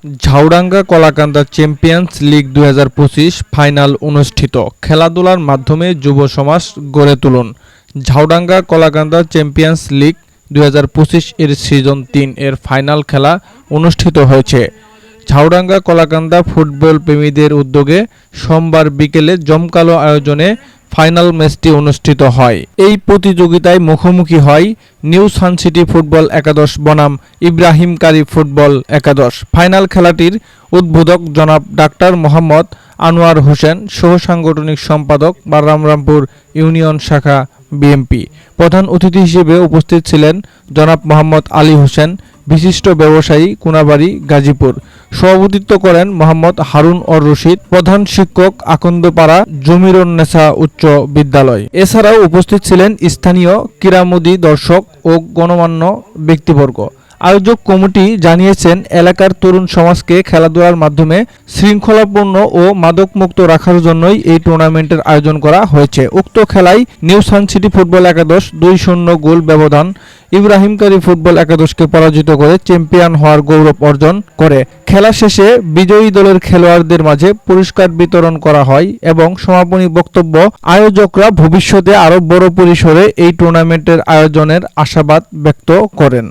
Jhaudanga Kalakanda champions league ২০২৫ final অনুষ্ঠিত। খেলাধুলার মাধ্যমে যুব সমাজ গড়ে তুলুন। ঝাউডাঙ্গা কলাকান্দা চ্যাম্পিয়ন্স লিগ ২০২৫ এর সিজন ৩ এর ফাইনাল খেলা অনুষ্ঠিত হয়েছে। ঝাউডাঙ্গা কলাকান্দা ফুটবল প্রেমীদের উদ্যোগে সোমবার বিকেলে জমকালো আয়োজনে ফাইনাল ম্যাচটি অনুষ্ঠিত হয়। এই প্রতিযোগিতায় মুখোমুখি হয় নিউ সানসিটি ফুটবল একাদশ বনাম ইব্রাহিম কারি ফুটবল একাদশ। ফাইনাল খেলাটির উদ্বোধক জনাব ডাক্তার মোহাম্মদ আনোয়ার হোসেন, সহ সাংগঠনিক সম্পাদক রামরামপুর ইউনিয়ন শাখা বিএমপি। প্রধান অতিথি হিসেবে উপস্থিত ছিলেন জনাব মোহাম্মদ আলী হোসেন, বিশিষ্ট ব্যবসায়ী, কোনাবাড়ি, গাজীপুর। সভাপতিত্ব করেন মোহাম্মদ হারুন অর রশিদ, প্রধান শিক্ষক, আকন্দপাড়া জমিরুন্নেসা উচ্চ বিদ্যালয়। এছাড়াও উপস্থিত ছিলেন স্থানীয় ক্রীড়ামোদী, দর্শক ও গণমান্য ব্যক্তিবর্গ। আয়োজক কমিটি জানিয়েছেন, এলাকার তরুণ সমাজকে খেলাধুলার মাধ্যমে শৃঙ্খলাপূর্ণ ও মাদকমুক্ত রাখার জন্যই এই টুর্নামেন্টের আয়োজন করা হয়েছে। উক্ত খেলায় নিউ সানসিটি ফুটবল একাদশ ২-০ গোল ব্যবধান ইব্রাহিম কারি ফুটবল একাদশকে পরাজিত করে চ্যাম্পিয়ন হওয়ার গৌরব অর্জন করে। খেলা শেষে বিজয়ী দলের খেলোয়াড়দের মাঝে পুরস্কার বিতরণ করা হয় এবং সমাপনী বক্তব্য আয়োজকরা ভবিষ্যতে আরও বড় পরিসরে এই টুর্নামেন্টের আয়োজনের আশাবাদ ব্যক্ত করেন।